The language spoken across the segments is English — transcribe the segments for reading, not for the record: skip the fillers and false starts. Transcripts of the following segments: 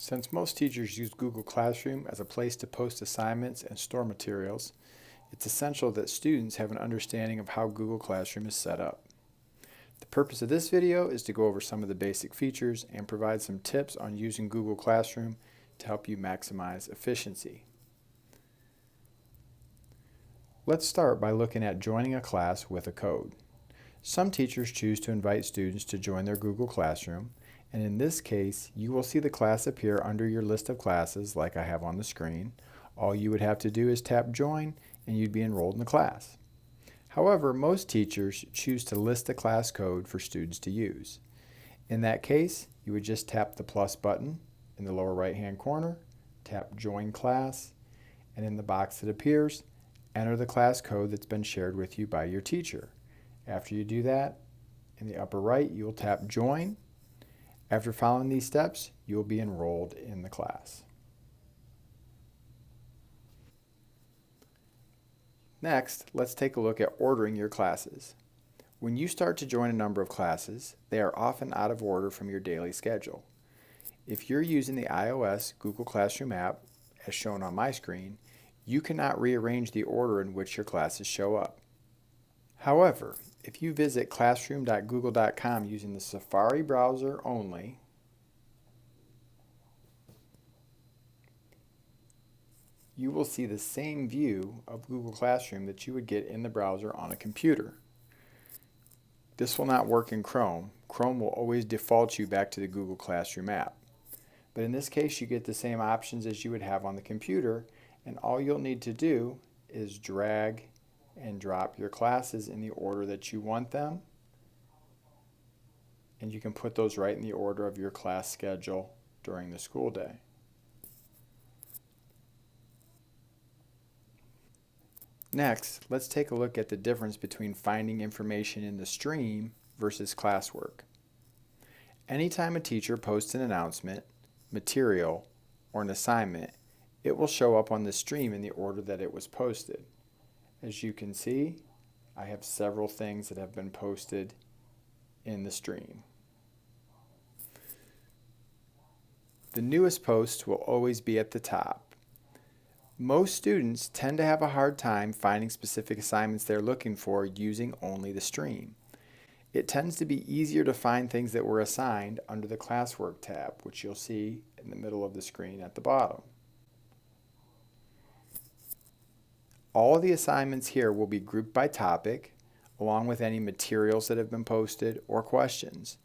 Since most teachers use Google Classroom as a place to post assignments and store materials, it's essential that students have an understanding of how Google Classroom is set up. The purpose of this video is to go over some of the basic features and provide some tips on using Google Classroom to help you maximize efficiency. Let's start by looking at joining a class with a code. Some teachers choose to invite students to join their Google Classroom, and in this case, you will see the class appear under your list of classes like I have on the screen. All you would have to do is tap Join and you'd be enrolled in the class. However, most teachers choose to list a class code for students to use. In that case, you would just tap the plus button in the lower right-hand corner, tap Join Class, and in the box that appears, enter the class code that's been shared with you by your teacher. After you do that, in the upper right, you will tap Join. After following these steps, you will be enrolled in the class. Next, let's take a look at ordering your classes. When you start to join a number of classes, they are often out of order from your daily schedule. If you're using the iOS Google Classroom app, as shown on my screen, you cannot rearrange the order in which your classes show up. However, if you visit classroom.google.com using the Safari browser only, you will see the same view of Google Classroom that you would get in the browser on a computer. This will not work in Chrome. Chrome will always default you back to the Google Classroom app. But in this case, you get the same options as you would have on the computer, and all you'll need to do is drag and drop your classes in the order that you want them, and you can put those right in the order of your class schedule during the school day. Next, let's take a look at the difference between finding information in the stream versus classwork. Anytime a teacher posts an announcement, material, or an assignment, it will show up on the stream in the order that it was posted. As you can see, I have several things that have been posted in the stream. The newest post will always be at the top. Most students tend to have a hard time finding specific assignments they're looking for using only the stream. It tends to be easier to find things that were assigned under the Classwork tab, which you'll see in the middle of the screen at the bottom. All of the assignments here will be grouped by topic, along with any materials that have been posted or questions.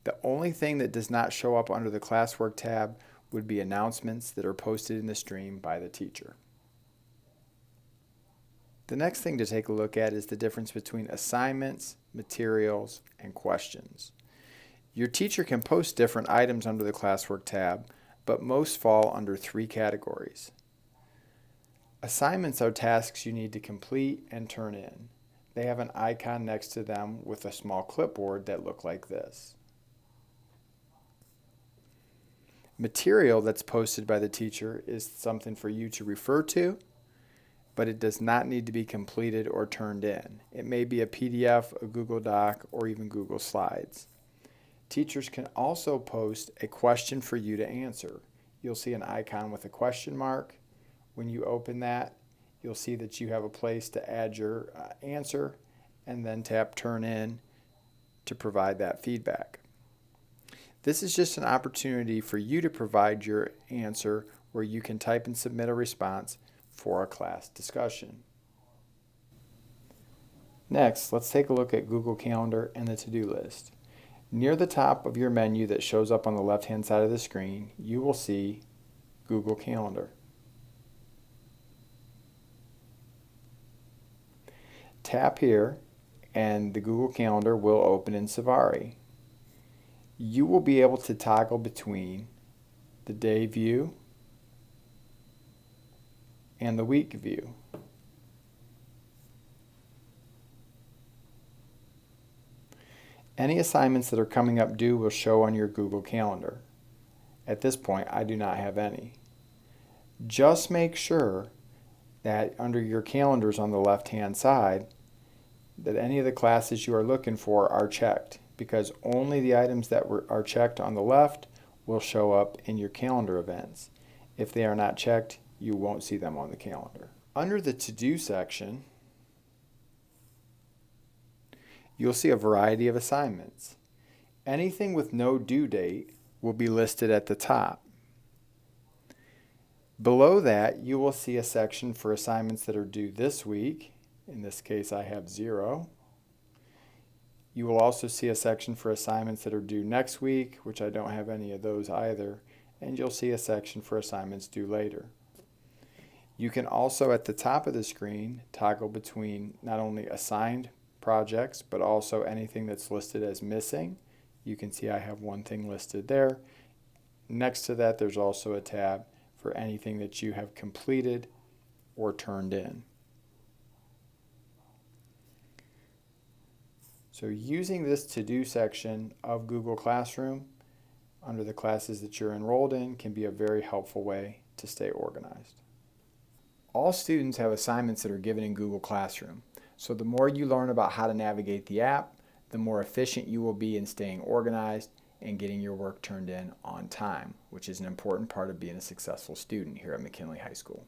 The only thing that does not show up under the Classwork tab would be announcements that are posted in the stream by the teacher. The next thing to take a look at is the difference between assignments, materials, and questions. Your teacher can post different items under the Classwork tab, but most fall under three categories. Assignments are tasks you need to complete and turn in. They have an icon next to them with a small clipboard that look like this. Material that's posted by the teacher is something for you to refer to, but it does not need to be completed or turned in. It may be a PDF, a Google Doc, or even Google Slides. Teachers can also post a question for you to answer. You'll see an icon with a question mark. When you open that, you'll see that you have a place to add your answer and then tap Turn In to provide that feedback. This is just an opportunity for you to provide your answer where you can type and submit a response for a class discussion. Next, let's take a look at Google Calendar and the to-do list. Near the top of your menu that shows up on the left-hand side of the screen, you will see Google Calendar. Tap here and the Google Calendar will open in Safari. You will be able to toggle between the day view and the week view. Any assignments that are coming up due will show on your Google Calendar. At this point, I do not have any. Just make sure that under your calendars on the left-hand side, that any of the classes you are looking for are checked, because only the items that are checked on the left will show up in your calendar events. If they are not checked, you won't see them on the calendar. Under the To-Do section, you'll see a variety of assignments. Anything with no due date will be listed at the top. Below that, you will see a section for assignments that are due this week. In this case, I have 0. You will also see a section for assignments that are due next week, which I don't have any of those either. And you'll see a section for assignments due later. You can also, at the top of the screen, toggle between not only assigned projects, but also anything that's listed as missing. You can see I have one thing listed there. Next to that, there's also a tab for anything that you have completed or turned in. So using this To-Do section of Google Classroom under the classes that you're enrolled in can be a very helpful way to stay organized. All students have assignments that are given in Google Classroom. So the more you learn about how to navigate the app, the more efficient you will be in staying organized and getting your work turned in on time, which is an important part of being a successful student here at McKinley High School.